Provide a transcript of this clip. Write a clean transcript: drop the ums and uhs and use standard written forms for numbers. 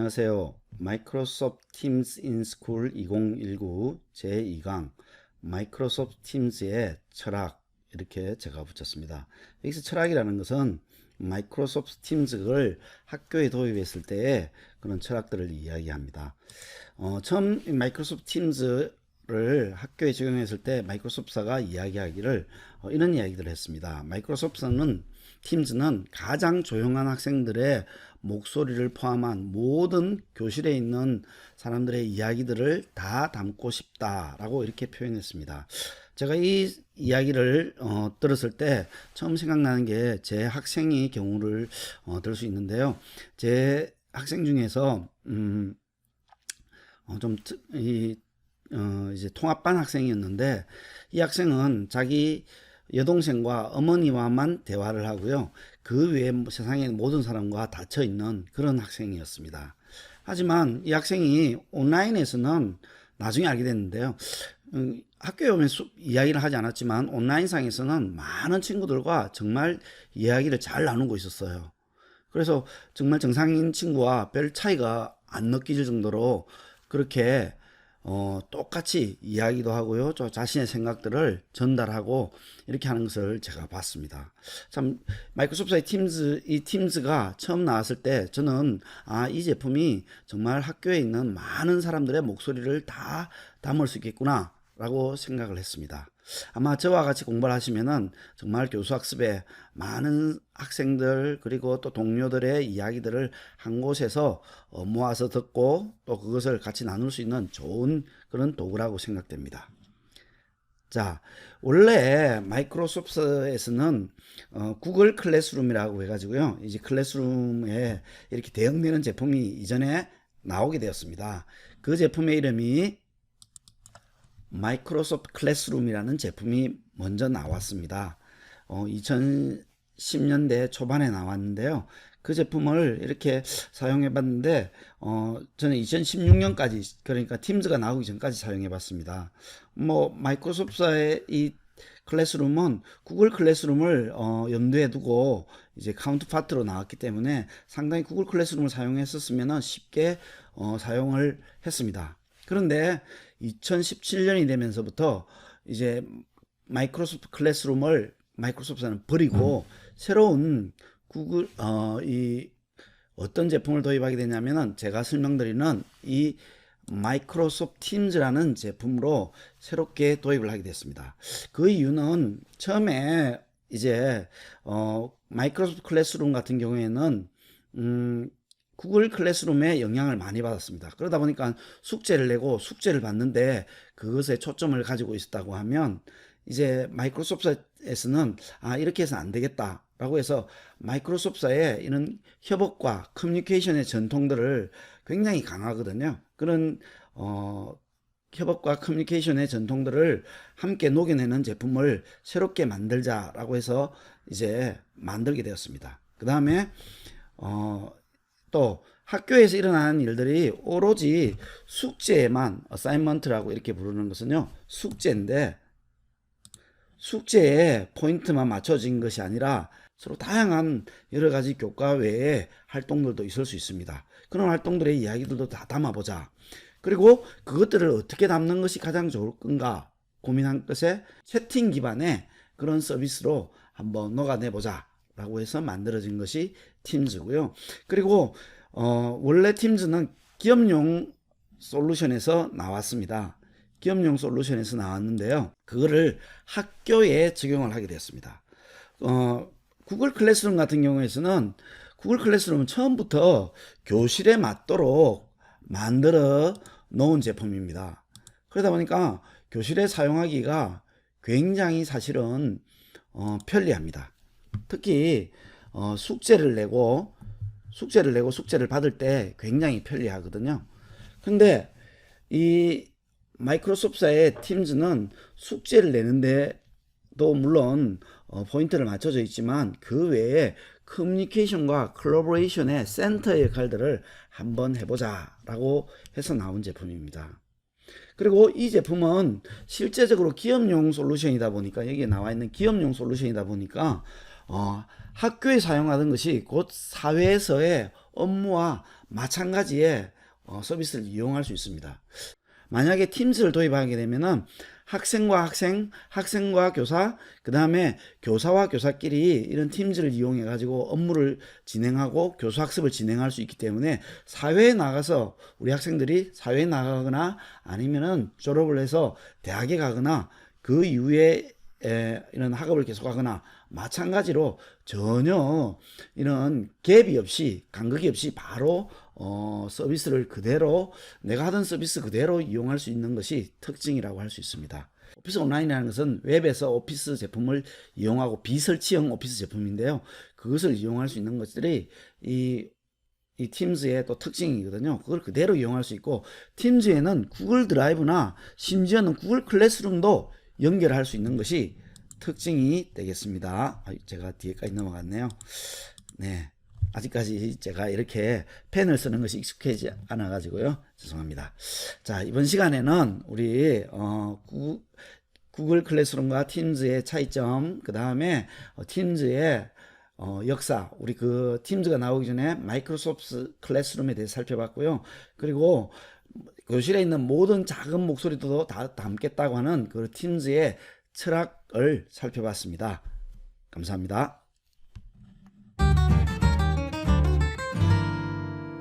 안녕하세요. 마이크로소프트 팀즈 인 스쿨 2019 제2강 마이크로소프트 팀즈의 철학 이렇게 제가 붙였습니다. 여기서 철학이라는 것은 마이크로소프트 팀즈를 학교에 도입했을 때의 그런 철학들을 이야기합니다. 처음 마이크로소프트 팀즈를 학교에 적용했을 때 마이크로소프트사가 이야기하기를 이런 이야기들을 했습니다. 마이크로소프트는 팀즈는 가장 조용한 학생들의 목소리를 포함한 모든 교실에 있는 사람들의 이야기들을 다 담고 싶다라고 이렇게 표현했습니다. 제가 이 이야기를 들었을 때 처음 생각나는 게 제 학생의 경우를 들 수 있는데요. 제 학생 중에서 이제 통합반 학생이었는데 이 학생은 자기 여동생과 어머니와만 대화를 하고요. 그 외에 세상의 모든 사람과 닫혀 있는 그런 학생이었습니다. 하지만 이 학생이 온라인에서는 나중에 알게 됐는데요. 학교에 오면 이야기를 하지 않았지만 온라인상에서는 많은 친구들과 정말 이야기를 잘 나누고 있었어요. 그래서 정말 정상인 친구와 별 차이가 안 느껴질 정도로 그렇게 똑같이 이야기도 하고요. 저 자신의 생각들을 전달하고 이렇게 하는 것을 제가 봤습니다. 참 마이크로소프트의 이 팀즈가 처음 나왔을 때 저는 이 제품이 정말 학교에 있는 많은 사람들의 목소리를 다 담을 수 있겠구나 라고 생각을 했습니다. 아마 저와 같이 공부를 하시면은 정말 교수학습에 많은 학생들 그리고 또 동료들의 이야기들을 한 곳에서 모아서 듣고 또 그것을 같이 나눌 수 있는 좋은 그런 도구라고 생각됩니다. 자, 원래 마이크로소프트에서는 구글 클래스룸이라고 해가지고요. 이제 클래스룸에 이렇게 대응되는 제품이 이전에 나오게 되었습니다. 그 제품의 이름이 마이크로소프트 클래스룸이라는 제품이 먼저 나왔습니다. 2010년대 초반에 나왔는데요. 그 제품을 이렇게 사용해 봤는데 저는 2016년까지 그러니까 팀즈가 나오기 전까지 사용해 봤습니다. 마이크로소프트의 이 클래스룸은 구글 클래스룸을 염두에 두고 이제 카운터파트로 나왔기 때문에 상당히 구글 클래스룸을 사용했었으면 쉽게 사용을 했습니다. 그런데 2017년이 되면서부터 이제 마이크로소프트 클래스룸을 마이크로소프트는 버리고 새로운 구글 이 어떤 제품을 도입하게 되냐면은 제가 설명드리는 이 마이크로소프트 팀즈라는 제품으로 새롭게 도입을 하게 됐습니다. 그 이유는 처음에 이제 마이크로소프트 클래스룸 같은 경우에는 구글 클래스룸에 영향을 많이 받았습니다. 그러다 보니까 숙제를 내고 숙제를 받는데 그것에 초점을 가지고 있었다고 하면 이제 마이크로소프트에서는 이렇게 해서 안 되겠다 라고 해서 마이크로소프트의 이런 협업과 커뮤니케이션의 전통들을 굉장히 강하거든요. 그런 협업과 커뮤니케이션의 전통들을 함께 녹여내는 제품을 새롭게 만들자라고 해서 이제 만들게 되었습니다. 그 다음에 또 학교에서 일어나는 일들이 오로지 숙제에만 어사인먼트라고 이렇게 부르는 것은요, 숙제인데 숙제에 포인트만 맞춰진 것이 아니라 서로 다양한 여러 가지 교과 외의 활동들도 있을 수 있습니다. 그런 활동들의 이야기들도 다 담아보자. 그리고 그것들을 어떻게 담는 것이 가장 좋을 건가 고민한 것에 채팅 기반의 그런 서비스로 한번 녹아내보자 라고 해서 만들어진 것이 팀즈고요. 그리고 원래 팀즈는 기업용 솔루션에서 나왔습니다. 기업용 솔루션에서 나왔는데요. 그거를 학교에 적용을 하게 됐습니다. 구글 클래스룸 같은 경우에서는 구글 클래스룸은 처음부터 교실에 맞도록 만들어 놓은 제품입니다. 그러다 보니까 교실에 사용하기가 굉장히 사실은 편리합니다. 특히 숙제를 내고 숙제를 받을 때 굉장히 편리하거든요. 근데 이 마이크로소프트의 팀즈는 숙제를 내는데도 물론 포인트를 맞춰져 있지만 그 외에 커뮤니케이션과 콜라보레이션의 센터 역할들을 한번 해보자 라고 해서 나온 제품입니다. 그리고 이 제품은 실제적으로 기업용 솔루션이다 보니까 여기에 나와 있는 기업용 솔루션이다 보니까 학교에 사용하던 것이 곧 사회에서의 업무와 마찬가지의 서비스를 이용할 수 있습니다. 만약에 팀즈를 도입하게 되면은 학생과 학생, 학생과 교사, 그 다음에 교사와 교사끼리 이런 팀즈를 이용해 가지고 업무를 진행하고 교수 학습을 진행할 수 있기 때문에 사회에 나가서 우리 학생들이 사회에 나가거나 아니면은 졸업을 해서 대학에 가거나 그 이후에 이런 학업을 계속하거나 마찬가지로 전혀 이런 갭이 없이 간극이 없이 바로 서비스를 그대로 내가 하던 서비스 그대로 이용할 수 있는 것이 특징이라고 할 수 있습니다. 오피스 온라인이라는 것은 웹에서 오피스 제품을 이용하고 비설치형 오피스 제품인데요. 그것을 이용할 수 있는 것들이 이 팀즈의 또 특징이거든요. 그걸 그대로 이용할 수 있고 팀즈에는 구글 드라이브나 심지어는 구글 클래스룸도 연결할 수 있는 것이 특징이 되겠습니다. 제가 뒤에까지 넘어갔네요. 네. 아직까지 제가 이렇게 펜을 쓰는 것이 익숙하지 않아 가지고요. 죄송합니다. 자, 이번 시간에는 우리 구글 클래스룸과 팀즈의 차이점, 그 다음에 팀즈의 역사, 우리 그 팀즈가 나오기 전에 마이크로소프트 클래스룸에 대해서 살펴봤고요. 그리고 교실에 있는 모든 작은 목소리도 다 담겠다고 하는 그 팀즈의 철학을 살펴봤습니다. 감사합니다.